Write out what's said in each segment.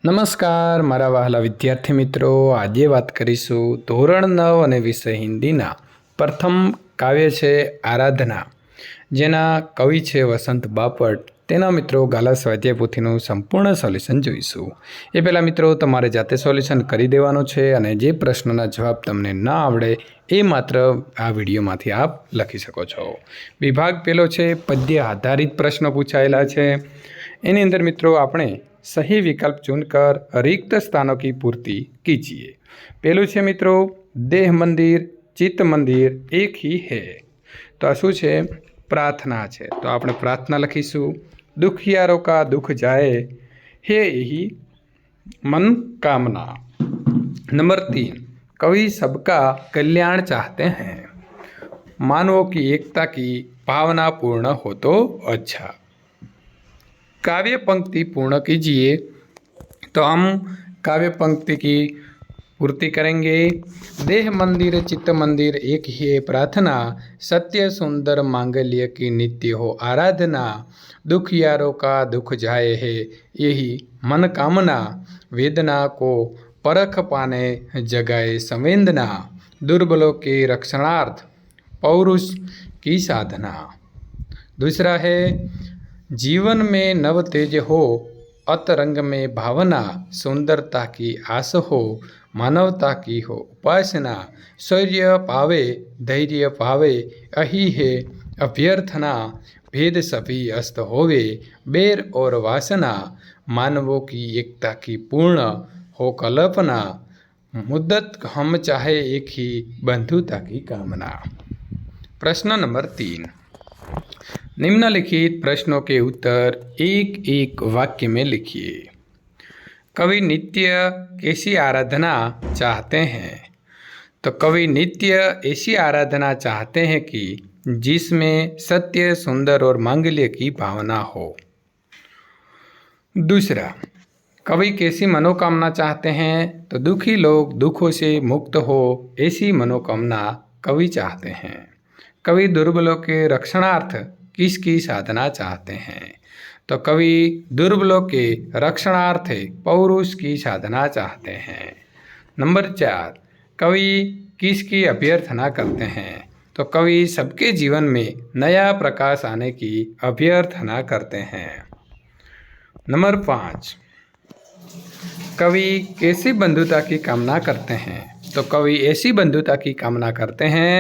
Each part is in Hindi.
નમસ્કાર મારા વહાલા વિદ્યાર્થી મિત્રો, આજે વાત કરીશું ધોરણ 9 અને વિષય હિન્દીના પ્રથમ કાવ્ય છે આરાધના, જેના કવિ છે વસંત બાપટ. તેના મિત્રો ગાલા સ્વાધ્યાય પોથીનું સંપૂર્ણ સોલ્યુશન જોઈશું. એ પહેલાં મિત્રો તમારે જાતે સોલ્યુશન કરી દેવાનું છે, અને જે પ્રશ્નોના જવાબ તમને ના આવડે એ માત્ર આ વિડીયોમાંથી આપ લખી શકો છો. વિભાગ પહેલો છે પદ્ય આધારિત પ્રશ્નો પૂછાયેલા છે. એની અંદર મિત્રો આપણે सही विकल्प चुनकर रिक्त स्थानों की पूर्ति कीजिए. पहलू है मित्रों देह मंदिर चित्त मंदिर एक ही है. तो आ शू है? प्रार्थना है. तो आपने प्रार्थना लखीशू दुखियारों का दुख जाए है यही मन कामना. नंबर 3 कवि सबका कल्याण चाहते हैं. मानवों की एकता की भावना पूर्ण हो तो अच्छा. काव्य पंक्ति पूर्ण कीजिए. तो हम काव्य पंक्ति की पूर्ति करेंगे. देह मंदिर चित्त मंदिर एक ही है प्रार्थना, सत्य सुंदर मांगल्य की नित्य हो आराधना, दुखियारों का दुख जाए है यही मन कामना, वेदना को परख पाने जगाए संवेदना, दुर्बलों के रक्षणार्थ पौरुष की साधना. दूसरा है जीवन में नव तेज हो अतरंग में भावना, सुंदरता की आस हो मानवता की हो उपासना, शौर्य पावे धैर्य पावे अही है अभ्यर्थना, भेद सभी अस्त होवे बेर और वासना, मानवों की एकता की पूर्ण हो कल्पना, मुद्दत हम चाहे एक ही बंधुता की कामना. प्रश्न नंबर 3. निम्नलिखित प्रश्नों के उत्तर एक एक वाक्य में लिखिए. कवि नित्य कैसी आराधना चाहते हैं? तो कवि नित्य ऐसी आराधना चाहते हैं कि जिसमें सत्य सुंदर और मांगल्य की भावना हो. दूसरा, कवि कैसी मनोकामना चाहते हैं? तो दुखी लोग दुखों से मुक्त हो ऐसी मनोकामना कवि चाहते हैं. कवि दुर्बलों के रक्षणार्थ किसकी साधना चाहते हैं? तो कवि दुर्बलों के रक्षणार्थ पौरुष की साधना चाहते हैं. नंबर 4 कवि किसकी अभ्यर्थना करते हैं? तो कवि सबके जीवन में नया प्रकाश आने की अभ्यर्थना करते हैं. नंबर 5 कवि कैसी बंधुता की कामना करते हैं? तो कवि ऐसी बंधुता की कामना करते हैं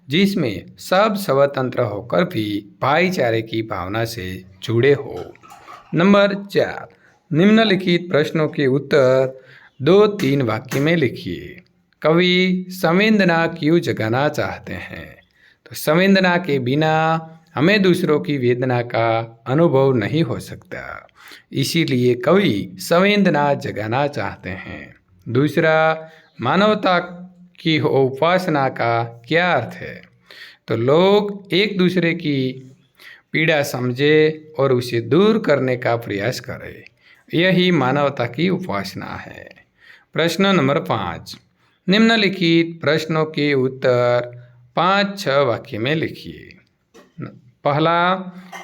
जिसमें सब स्वतंत्र होकर भी भाईचारे की भावना से जुड़े हो. नंबर 4 निम्नलिखित प्रश्नों के उत्तर 2-3 वाक्य में लिखिए. कवि संवेदना क्यों जगाना चाहते हैं? तो संवेदना के बिना हमें दूसरों की वेदना का अनुभव नहीं हो सकता, इसीलिए कवि संवेदना जगाना चाहते हैं. दूसरा, मानवता की उपासना का क्या अर्थ है? तो लोग एक दूसरे की पीड़ा समझे और उसे दूर करने का प्रयास करें, यही मानवता की उपासना है. प्रश्न नंबर 5 निम्नलिखित प्रश्नों के उत्तर 5-6 वाक्य में लिखिए. पहला,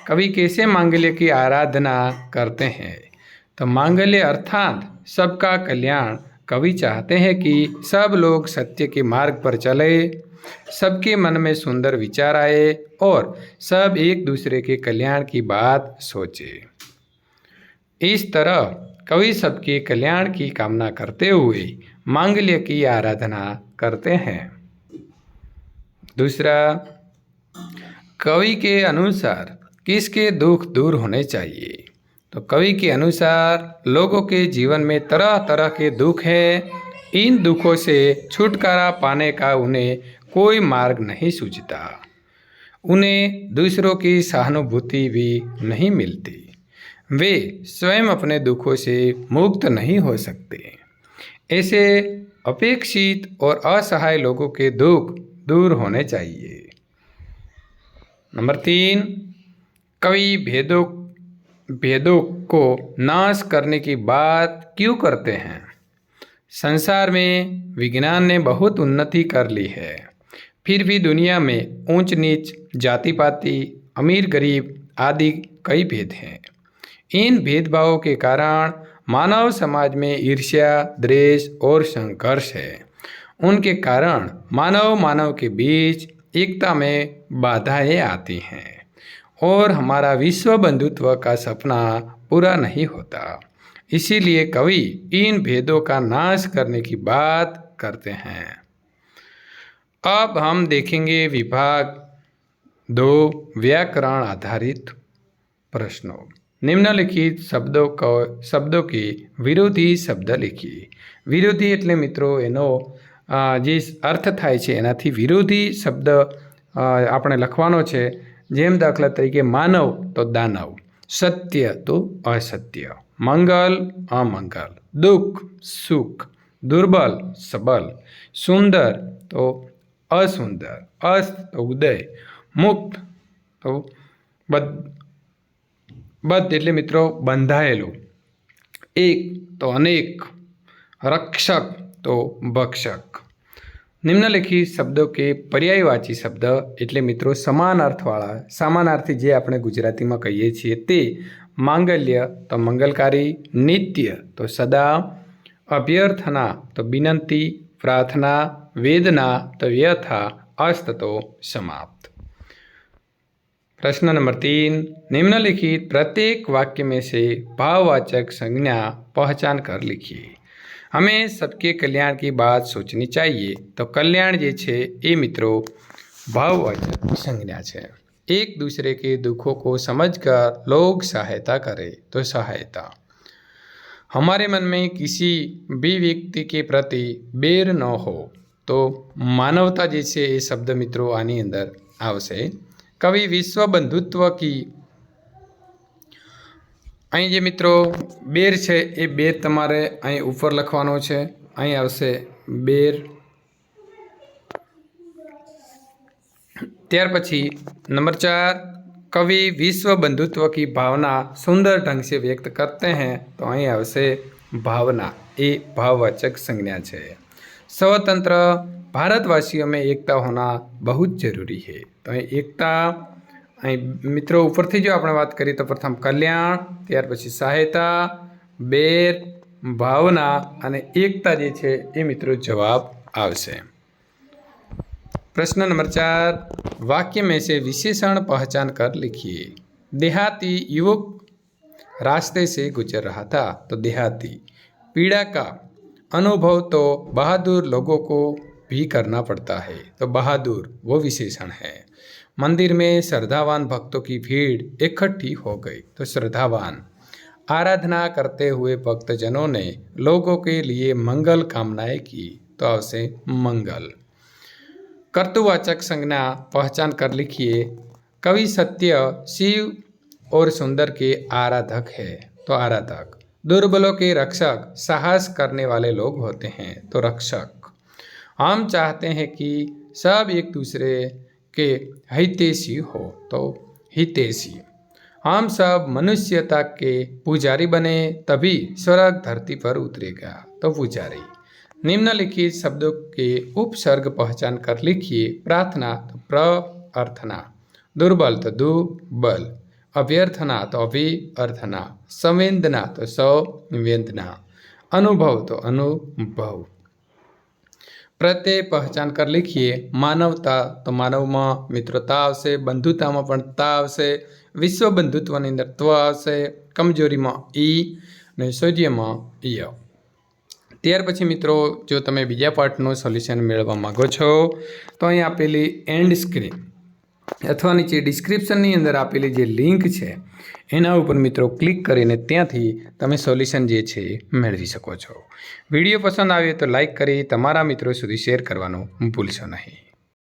कवि कैसे मांगल्य की आराधना करते हैं? तो मांगल्य अर्थात सबका कल्याण. कवि चाहते हैं कि सब लोग सत्य के मार्ग पर चले, सबके मन में सुंदर विचार आए और सब एक दूसरे के कल्याण की बात सोचे. इस तरह कवि सबके कल्याण की कामना करते हुए मांगल्य की आराधना करते हैं. दूसरा, कवि के अनुसार किसके दुख दूर होने चाहिए? तो कवि के अनुसार लोगों के जीवन में तरह तरह के दुख हैं. इन दुखों से छुटकारा पाने का उन्हें कोई मार्ग नहीं सूझता. उन्हें दूसरों की सहानुभूति भी नहीं मिलती. वे स्वयं अपने दुखों से मुक्त नहीं हो सकते. ऐसे अपेक्षित और असहाय लोगों के दुख दूर होने चाहिए. नंबर 3 कवि भेदों को नाश करने की बात क्यों करते हैं? संसार में विज्ञान ने बहुत उन्नति कर ली है, फिर भी दुनिया में ऊंच नीच जाति पाति अमीर गरीब आदि कई भेद हैं. इन भेदभावों के कारण मानव समाज में ईर्ष्या, द्वेष और संघर्ष है। उनके कारण मानव मानव के बीच एकता में बाधाएं आती हैं और हमारा विश्व बंधुत्व का सपना पूरा नहीं होता। इसीलिए कवि इन भेदों का नाश करने की बात करते हैं। अब हम देखेंगे विभाग 2 व्याकरण आधारित प्रश्नों। निम्नलिखित शब्दों के विरोधी शब्द लिखिए। विरोधी એટલે મિત્રો એનો જે અર્થ થાય છે એનાથી વિરોધી શબ્દ આપણે લખવાનો છે। જેમ દાખલા તરીકે માનવ તો દાનવ, સત્ય તો અસત્ય, મંગલ અમંગલ, દુઃખ સુખ, दुर्बल सबल, सुंदर तो असुंदर, अस्त तो उदय, मुक्त तो बद्ध એટલે મિત્રો બંધાયેલું, एक तो अनेक, रक्षक तो भक्षक। निम्नलिखित शब्दों के पर्यायवाची शब्द એટલે મિત્રો સમાન અર્થવાળા સમાનાર્થી જે આપણે ગુજરાતીમાં કહીએ છીએ તે માંગલ્ય તો મંગલકારી, નિત્ય તો સદા, अभ्यर्थना तो विनंती, प्रार्थना, वेदना तो व्यथा, अस्त तो समाप्त। प्रश्न नंबर 3, निम्नलिखित प्रत्येक वाक्य में से भाववाचक संज्ञा पहचान कर लिखिए। हमें सबके कल्याण की बात सोचनी चाहिए। तो कल्याण जे छे ए मित्रों भाववाचक संज्ञा है। एक दूसरे के दुखों को समझकर लोग सहायता करें तो सहायता। हमारे मन में किसी भी व्यक्ति के प्रति बैर न हो तो मानवता जैसे ये शब्द मित्रों आनी अंदर आवशे। कवि विश्व बंधुत्व की अहीं जे मित्रों बैर है ये बैर तमारे अहीं ऊपर लखवानो छे। अहीं आवशे बैर। त्यार पछी नंबर 4, कवि विश्व बंधुत्व की भावना सुंदर ढंग से व्यक्त करते हैं। तो अहीं आवशे भावना, ये भाववाचक संज्ञा है। स्वतंत्र भारतवासियों में एकता होना बहुत जरूरी है। तो एकता मित्रों ऊपर थी जो आपणे बात करी तो प्रथम कल्याण, त्यार पछी सहायता, बैर, भावना अने एकता जे छे ए मित्रों जवाब आवशे। प्रश्न नंबर 4, वाक्य में से विशेषण पहचान कर लिखिए। देहाती युवक रास्ते से गुजर रहा था। तो देहाती। पीड़ा का अनुभव तो बहादुर लोगों को भी करना पड़ता है। तो बहादुर वो विशेषण है। मंदिर में श्रद्धावान भक्तों की भीड़ इकट्ठी हो गई। तो श्रद्धावान। आराधना करते हुए भक्तजनों ने लोगों के लिए मंगल कामनाएं की। तो आवशे मंगल। कर्तुवाचक संज्ञा पहचान कर लिखिए। कवि सत्य, शिव और सुंदर के आराधक है। तो आराधक। दुर्बलों के रक्षक साहस करने वाले लोग होते हैं। तो रक्षक। हम चाहते हैं कि सब एक दूसरे के हितैषी हो। तो हितैषी। हम सब मनुष्यता के पुजारी बने तभी स्वर्ग धरती पर उतरेगा। तो पुजारी। निम्नलिखित शब्दों के उपसर्ग पहचान कर लिखिए। प्रार्थना तो प्रार्थना, दुर्बल तो दुबल, अभ्यर्थना तो अभिअर्थना, संवेदना तो संवेदना, अनुभव तो अनुभव। प्रत्यय पहचान कर लिखिए। मानवता तो मानव में मित्रता आवशे, बंधुता में पण ता आवशे, विश्व बंधुत्व ની અંદર ત્વ આવશે, कमजोरी में ई ने शौर्य में य। ત્યાર પછી મિત્રો જો તમે બીજા પાર્ટનું સોલ્યુશન મેળવવા માગો છો તો અહીં આપેલી એન્ડ સ્ક્રીન અથવા નીચે ડિસ્ક્રિપ્શનની અંદર આપેલી જે લિંક છે એના ઉપર મિત્રો ક્લિક કરીને ત્યાંથી તમે સોલ્યુશન જે છે મેળવી શકો છો। વિડીયો પસંદ આવે તો લાઈક કરી તમારા મિત્રો સુધી શેર કરવાનું ભૂલશો નહીં।